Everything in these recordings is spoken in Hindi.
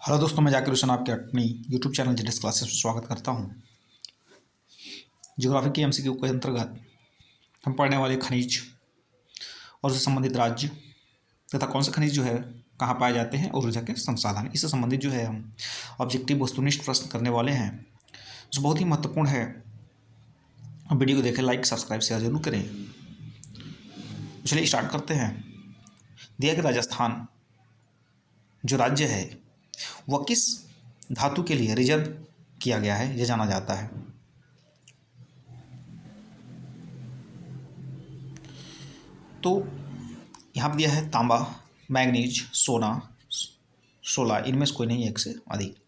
हेलो दोस्तों, मैं जाकिर हुसैन आपके अपनी यूट्यूब चैनल जेडीएस क्लासेस में स्वागत करता हूं। ज्योग्राफी के एमसीक्यू के अंतर्गत हम पढ़ने वाले खनिज और उससे संबंधित राज्य तथा कौन से खनिज जो है कहाँ पाए जाते हैं और ऊर्जा के संसाधन, इससे संबंधित जो है हम ऑब्जेक्टिव वस्तुनिष्ठ प्रश्न करने वाले हैं, जो बहुत ही महत्वपूर्ण है। वीडियो को देखें, लाइक सब्सक्राइब शेयर जरूर करें। चलिए स्टार्ट करते हैं। दिया कि राजस्थान जो राज्य है वह किस धातु के लिए रिजर्व किया गया है, यह जाना जाता है। तो यहाँ पर दिया है तांबा, मैग्नीज, सोना, सोला, इनमें से कोई नहीं है एक से अधिक।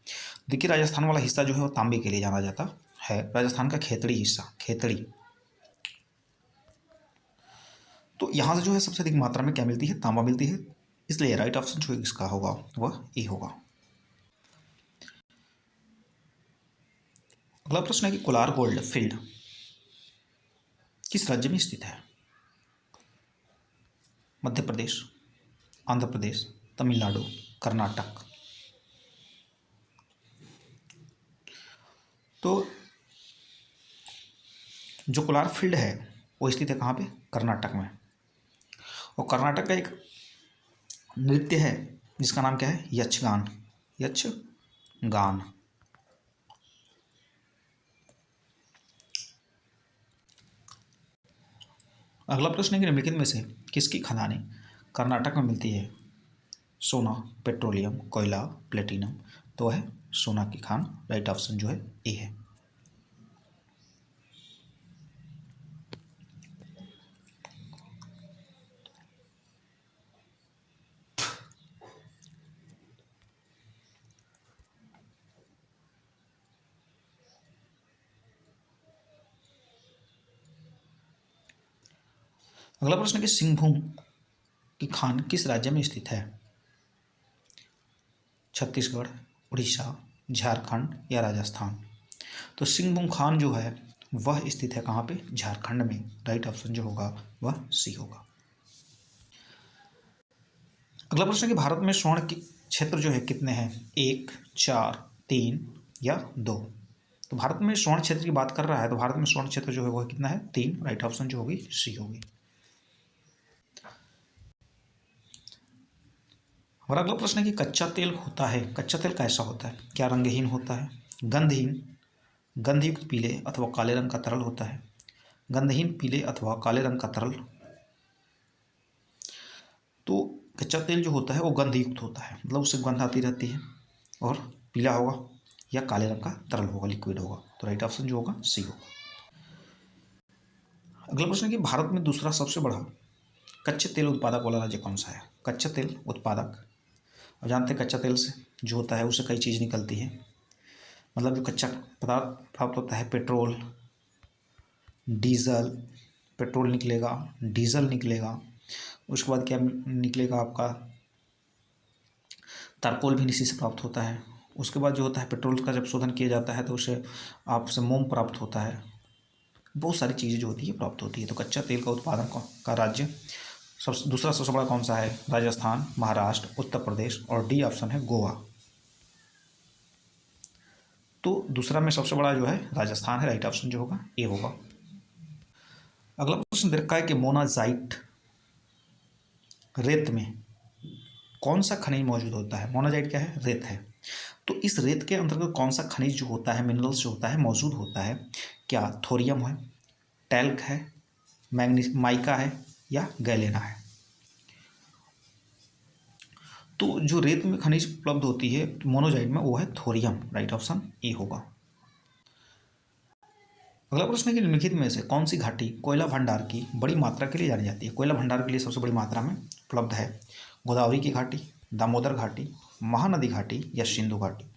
देखिए, राजस्थान वाला हिस्सा जो है वो तांबे के लिए जाना जाता है। राजस्थान का खेतड़ी हिस्सा, खेतड़ी। तो यहाँ से जो है सबसे अधिक मात्रा में क्या मिलती है? तांबा मिलती है। इसलिए राइट ऑप्शन जो इसका होगा वह ए होगा। अगला प्रश्न है कि कोलार गोल्ड फील्ड किस राज्य में स्थित है? मध्य प्रदेश, आंध्र प्रदेश, तमिलनाडु, कर्नाटक। तो जो कोलार फील्ड है वो स्थित है कहाँ पे? कर्नाटक में। और कर्नाटक का एक नृत्य है जिसका नाम क्या है? यक्षगान। यक्षगान। अगला प्रश्न है कि निम्नलिखित में से किसकी खदानें कर्नाटक में मिलती है? सोना, पेट्रोलियम, कोयला, प्लेटिनम। तो है सोना की खान। राइट ऑप्शन जो है ए है। अगला प्रश्न है कि सिंहभूम की खान किस राज्य में स्थित है? छत्तीसगढ़, उड़ीसा, झारखंड या राजस्थान। तो सिंहभूम खान जो है वह स्थित है कहाँ पे? झारखंड में। राइट ऑप्शन जो होगा वह सी होगा। अगला प्रश्न है कि भारत में स्वर्ण के क्षेत्र जो है कितने हैं? 1, 4, 3 या 2। तो भारत में स्वर्ण क्षेत्र की बात कर रहा है तो भारत में स्वर्ण क्षेत्र जो है वह कितना है? 3। राइट ऑप्शन जो होगी सी होगी। हमारा अगला प्रश्न है कि कच्चा तेल होता है, कच्चा तेल कैसा होता है? क्या रंगहीन होता है, गंधहीन, गंधयुक्त पीले अथवा काले रंग का तरल होता है? गंधहीन, पीले अथवा काले रंग का तरल। तो कच्चा तेल जो होता है वो गंधयुक्त होता है, मतलब उससे गंध आती रहती है, और पीला होगा या काले रंग का तरल होगा, लिक्विड होगा। तो राइट ऑप्शन जो होगा सी होगा। अगला प्रश्न है कि भारत में दूसरा सबसे बड़ा कच्चे तेल उत्पादक वाला राज्य कौन सा है? कच्चा तेल उत्पादक, और जानते हैं कच्चा तेल से जो होता है उससे कई चीज़ निकलती है, मतलब जो कच्चा पदार्थ प्राप्त होता है, पेट्रोल, डीजल, पेट्रोल निकलेगा, डीजल निकलेगा, उसके बाद क्या निकलेगा आपका? तारकोल भी इसी से प्राप्त होता है। उसके बाद जो होता है पेट्रोल का जब शोधन किया जाता है तो उसे आपसे मोम प्राप्त होता है। बहुत सारी चीज़ें जो होती है प्राप्त होती है। तो कच्चा तेल का उत्पादन का राज्य दूसरा सबसे बड़ा कौन सा है? राजस्थान, महाराष्ट्र, उत्तर प्रदेश, और डी ऑप्शन है गोवा। तो दूसरा में सबसे बड़ा जो है राजस्थान है। राइट ऑप्शन जो होगा ए होगा। अगला प्रश्न दे रखा है कि मोनाजाइट रेत में कौन सा खनिज मौजूद होता है? मोनाजाइट क्या है? रेत है। तो इस रेत के अंतर्गत कौन सा खनिज जो होता है, मिनरल्स जो होता है मौजूद होता है? क्या थोरियम है, टैल्क है, मैग्नीज माइका है या गैलेना है? तो जो रेत में खनिज उपलब्ध होती है मोनोजाइट में वो है थोरियम। राइट ऑप्शन ए होगा। अगला प्रश्न है कि निम्नलिखित में से कौन सी घाटी कोयला भंडार की बड़ी मात्रा के लिए जानी जाती है? कोयला भंडार के लिए सबसे बड़ी मात्रा में उपलब्ध है? गोदावरी की घाटी, दामोदर घाटी, महानदी घाटी या सिंधु घाटी।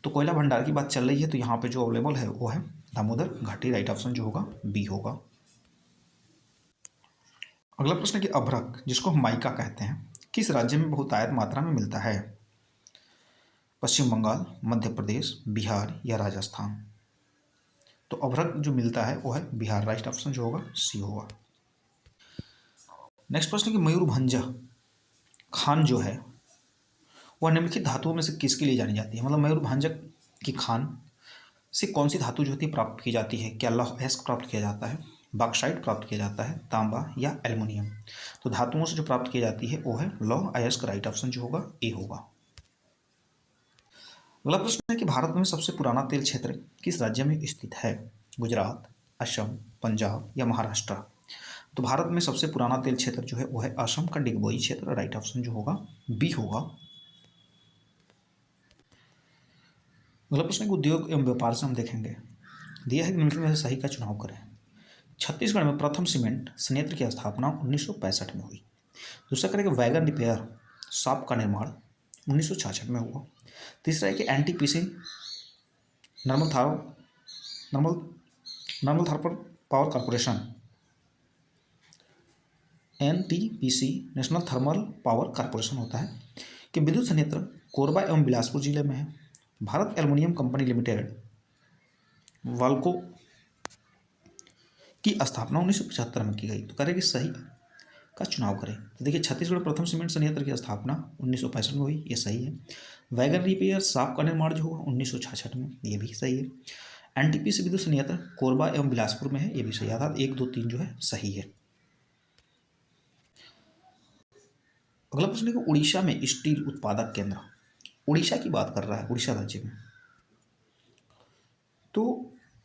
तो कोयला भंडार की बात चल रही है तो यहाँ पे जो अवेलेबल है वो है दामोदर घाटी। राइट ऑप्शन जो होगा बी होगा। अगला प्रश्न है कि अभ्रक, जिसको हम माइका कहते हैं, किस राज्य में बहुतायत मात्रा में मिलता है? पश्चिम बंगाल, मध्य प्रदेश, बिहार या राजस्थान। तो अभ्रक जो मिलता है वो है बिहार। राइट ऑप्शन जो होगा सी होगा। नेक्स्ट प्रश्न है कि मयूरभंज खान जो है वह निम्नलिखित धातुओं में से किसके लिए जानी जाती है? मतलब मयूरभंजक की खान से कौन सी धातु जो होती है प्राप्त की जाती है? क्या लौह अयस्क प्राप्त किया जाता है, बॉक्साइट प्राप्त किया जाता है, तांबा या एल्युमिनियम? तो धातुओं से जो प्राप्त की जाती है वो है लौह अयस्क। राइट ऑप्शन जो होगा ए होगा। अगला प्रश्न है कि भारत में सबसे पुराना तेल क्षेत्र किस राज्य में स्थित है? गुजरात, असम, पंजाब या महाराष्ट्र? तो भारत में सबसे पुराना तेल क्षेत्र जो है वो है असम का डिगबोई क्षेत्र। राइट ऑप्शन जो होगा बी होगा। अगला प्रश्न है कि उद्योग एवं व्यापार से हम देखेंगे, दिया है कि निम्नलिखित में से सही का चुनाव करें। छत्तीसगढ़ में प्रथम सीमेंट संयंत्र की स्थापना 1965 में हुई। दूसरा करेंगे वैगन रिपेयर शॉप का निर्माण 1966 में हुआ। तीसरा है कि एनटीपीसी नर्मल थार नर्मल नर्मल थार्पर power corporation NTPC national thermal power corporation होता है कि विद्युत संयंत्र कोरबा एवं बिलासपुर जिले में है। भारत एल्युमिनियम कंपनी लिमिटेड वाल्को की स्थापना 1975 में की गई। तो करेंगे सही का चुनाव करें। तो देखिए छत्तीसगढ़ प्रथम सीमेंट संयंत्र की स्थापना 1965 में हुई, ये सही है। वैगन रिपेयर शॉप का निर्माण जो हुआ 1966 में, ये भी सही है। एनटीपीसी विद्युत संयंत्र कोरबा एवं बिलासपुर में है, ये भी सही। अर्थात 1, 2, 3 जो है सही है। अगला प्रश्न है कि उड़ीसा में स्टील उत्पादक केंद्र, उड़ीसा की बात कर रहा है, उड़ीसा राज्य में। तो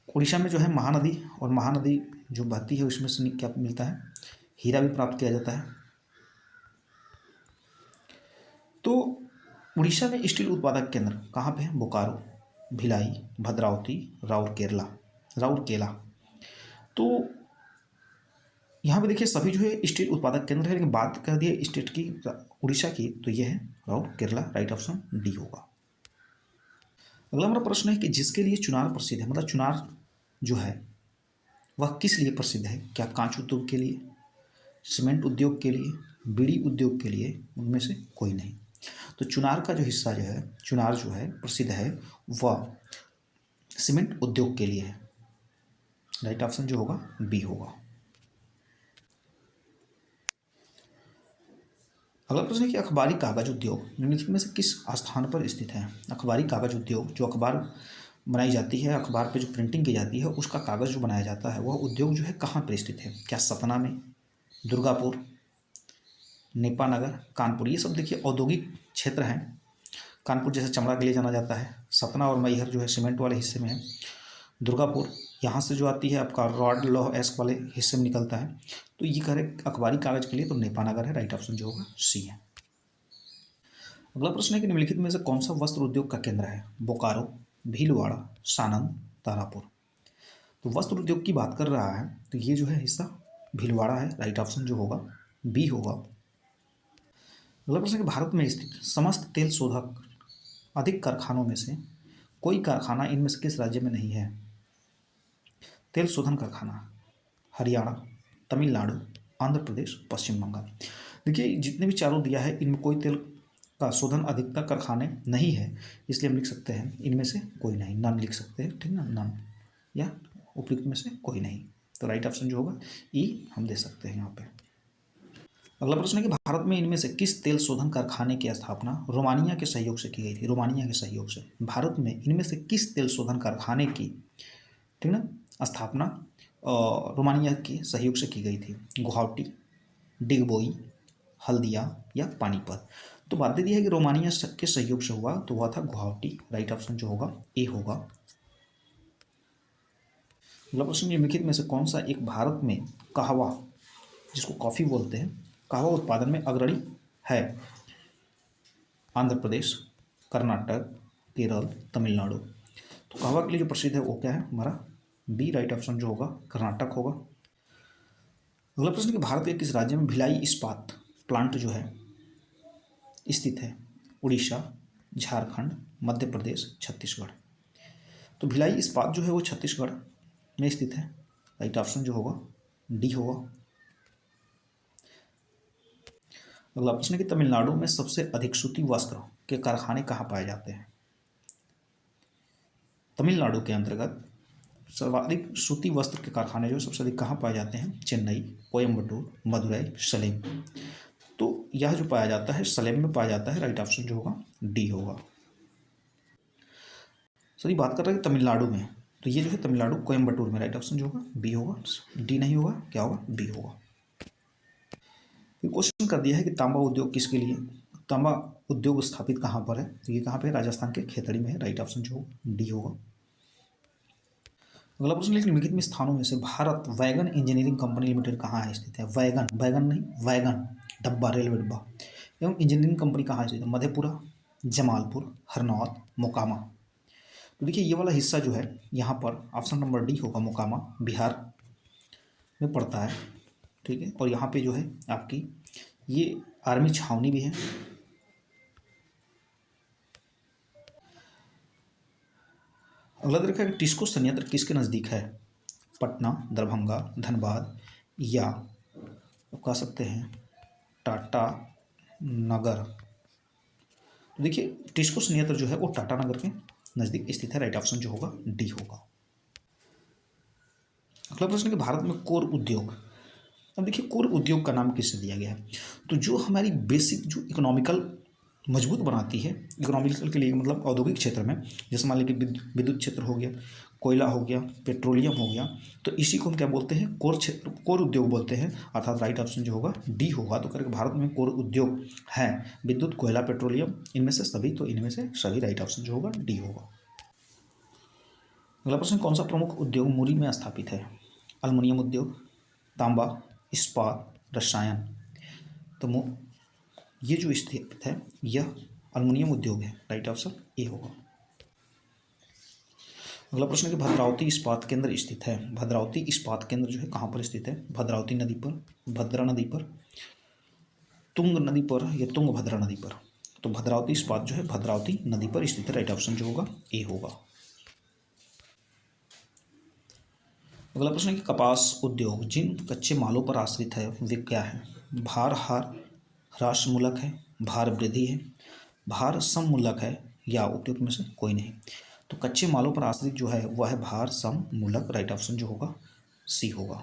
उड़ीसा में जो है महानदी, और महानदी जो बहती है उसमें से क्या मिलता है? हीरा भी प्राप्त किया जाता है। तो उड़ीसा में स्टील उत्पादक केंद्र कहाँ पे है? बोकारो, भिलाई, भद्रावती, राउरकेला। तो यहाँ पे देखिए सभी जो है स्टील उत्पादक केंद्र है, लेकिन बात कर दी स्टेट की उड़ीसा की, तो ये है राउरकेला। राइट ऑप्शन डी होगा। अगला हमारा प्रश्न है कि जिसके लिए चुनार प्रसिद्ध है, मतलब चुनार जो है वह किस लिए प्रसिद्ध है? क्या कांच उद्योग के लिए, सीमेंट उद्योग के लिए, बीड़ी उद्योग के लिए? उनमें से कोई नहीं। तो चुनार का जो हिस्सा जो है, चुनार जो है प्रसिद्ध है वह सीमेंट उद्योग के लिए है। राइट ऑप्शन जो होगा बी होगा। अगला प्रश्न है कि अखबारी कागज उद्योग निम्नलिखित में से किस स्थान पर स्थित है? अखबारी कागज उद्योग, जो अखबार बनाई जाती है, अखबार पे जो प्रिंटिंग की जाती है उसका कागज़ जो बनाया जाता है वह उद्योग जो है कहाँ पर स्थित है? क्या सतना में, दुर्गापुर, नेपानगर, कानपुर? ये सब देखिए औद्योगिक क्षेत्र हैं। कानपुर जैसे चमड़ा के लिए जाना जाता है, सतना और मैहर जो है सीमेंट वाले हिस्से में है, दुर्गापुर यहाँ से जो आती है आपका रॉड लौह एस्क वाले हिस्से में निकलता है। तो ये करेक्ट अखबारी कागज के लिए तो नेपानगर है। राइट ऑप्शन जो होगा सी है। अगला प्रश्न है कि निम्नलिखित में से कौन सा वस्त्र उद्योग का केंद्र है? बोकारो, भीलवाड़ा, सानंद, तारापुर? तो वस्त्र उद्योग की बात कर रहा है तो ये जो है हिस्सा भीलवाड़ा है। राइट ऑप्शन जो होगा बी होगा। अगला प्रश्न है कि भारत में स्थित समस्त तेल शोधक अधिक कारखानों में से कोई कारखाना इनमें से किस राज्य में नहीं है? तेल शोधन कारखाना हरियाणा, तमिलनाडु, आंध्र प्रदेश, पश्चिम बंगाल। देखिए जितने भी चारों दिया है इनमें कोई तेल का शोधन अधिकता कारखाने नहीं है, इसलिए हम लिख सकते हैं इनमें से कोई नहीं, नन लिख सकते हैं, ठीक ना, नन, या उपयुक्त में से कोई नहीं। तो राइट ऑप्शन जो होगा ई हम दे सकते हैं यहाँ पे। अगला प्रश्न है कि भारत में इनमें से किस तेल शोधन कारखाने की स्थापना रोमानिया के सहयोग से की गई थी? रोमानिया के सहयोग से भारत में इनमें से किस तेल शोधन कारखाने की, ठीक ना, स्थापना रोमानिया के सहयोग से की गई थी? गुवाहाटी, डिगबोई, हल्दिया या पानीपत? तो बात दे दी है कि रोमानिया के सहयोग से हुआ, तो हुआ था गुवाहाटी। राइट ऑप्शन जो होगा ए होगा। अगला प्रश्न निम्नलिखित में से कौन सा एक भारत में कहवा, जिसको कॉफ़ी बोलते हैं, कहवा उत्पादन में अग्रणी है? आंध्र प्रदेश, कर्नाटक, केरल, तमिलनाडु? तो कहवा के लिए जो प्रसिद्ध है वो क्या है हमारा? बी। राइट ऑप्शन जो होगा कर्नाटक होगा। अगला प्रश्न कि भारत के किस राज्य में भिलाई इस्पात प्लांट जो है स्थित है? उड़ीसा, झारखंड, मध्य प्रदेश, छत्तीसगढ़? तो भिलाई इस्पात जो है वो छत्तीसगढ़ में स्थित है। राइट ऑप्शन जो होगा डी होगा। अगला प्रश्न है कि तमिलनाडु में सबसे अधिक सूती वस्त्र के कारखाने कहाँ पाए जाते हैं? तमिलनाडु के अंतर्गत सर्वाधिक सूती वस्त्र के कारखाने जो सबसे अधिक कहाँ पाए जाते हैं? चेन्नई, कोयम्बटूर, मदुरई, सलेम? तो यह जो पाया जाता है सलेम में पाया जाता है, राइट ऑप्शन जो होगा डी होगा। सर ये बात कर रहे हैं तमिलनाडु में, तो ये जो है तमिलनाडु कोयम्बटूर में, राइट ऑप्शन जो होगा बी होगा, डी नहीं होगा, क्या होगा बी होगा। फिर क्वेश्चन कर दिया है कि तांबा उद्योग किसके लिए, तांबा उद्योग स्थापित कहाँ पर है, तो ये कहाँ पे है, राजस्थान के खेतड़ी में है, राइट ऑप्शन जो होगा डी होगा। अगला प्रश्न, लेकिन निम्नलिखित में स्थानों में से Bharat wagon engineering company limited कहाँ है स्थित है, वैगन, वैगन नहीं वैगन, डब्बा, रेलवे डब्बा, एवं इंजीनियरिंग कंपनी कहाँ स्थित है, मधेपुरा, जमालपुर, हरनौत, मोकामा। तो देखिए ये वाला हिस्सा जो है यहाँ पर ऑप्शन नंबर डी होगा, मोकामा, बिहार में पड़ता है, ठीक है। और यहाँ पे जो है आपकी ये आर्मी छावनी भी है। अगला देखा कि टिस्को संयंत्र किसके नज़दीक है, पटना, दरभंगा, धनबाद, या कह सकते हैं टाटा नगर। तो देखिए टिस्को संयंत्र जो है वो टाटा नगर के नज़दीक स्थित है, राइट ऑप्शन जो होगा डी होगा। अगला प्रश्न कि भारत में कोर उद्योग, अब देखिए कोर उद्योग का नाम किससे दिया गया है, तो जो हमारी बेसिक जो इकोनॉमिकल मजबूत बनाती है, इकोनॉमिकल के लिए मतलब औद्योगिक क्षेत्र में, जैसे मान लीजिए विद्युत क्षेत्र हो गया, कोयला हो गया, पेट्रोलियम हो गया, तो इसी को हम क्या बोलते हैं, कोर क्षेत्र, कोर उद्योग बोलते हैं, अर्थात राइट ऑप्शन जो होगा डी होगा। तो करके भारत में कोर उद्योग है विद्युत, कोयला, पेट्रोलियम, इनमें से सभी, तो इनमें से सभी, राइट ऑप्शन जो होगा डी होगा। अगला प्रश्न, कौन सा प्रमुख उद्योग मुरी में स्थापित है, अल्मुनियम उद्योग, तांबा, इस्पात, रसायन। तो ये जो स्थित है यह अल्मुनियम उद्योग है, राइट ऑप्शन ए होगा। अगला प्रश्न कि भद्रावती इस्पात केंद्र स्थित है, भद्रावती इस्पात केंद्र जो है कहाँ पर स्थित है, भद्रावती नदी पर, भद्रा नदी पर, तुंग नदी पर, या तुंगभद्रा नदी पर। तो भद्रावती इस्पात जो है भद्रावती नदी पर स्थित है, राइट ऑप्शन जो होगा ए होगा। अगला प्रश्न है कि कपास उद्योग जिन कच्चे मालों पर आश्रित है वे क्या है, भार ह्रास मूलक है, भार वृद्धि है, भार सम मूलक है, या उपयुक्त में से कोई नहीं। तो कच्चे मालों पर आश्रित जो है वह है भार सम मूलक, राइट ऑप्शन जो होगा सी होगा।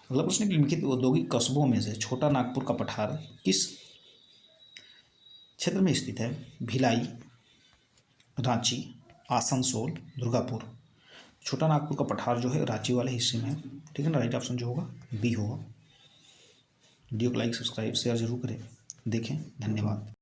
अगला प्रश्न है कि निम्नलिखित औद्योगिक कस्बों में से छोटा नागपुर का पठार किस क्षेत्र में स्थित है, भिलाई, रांची, आसनसोल, दुर्गापुर। छोटा नागपुर का पठार जो है रांची वाले हिस्से में है, ठीक है ना, राइट ऑप्शन जो होगा बी होगा। वीडियो को लाइक, सब्सक्राइब, शेयर जरूर करें, देखें, धन्यवाद।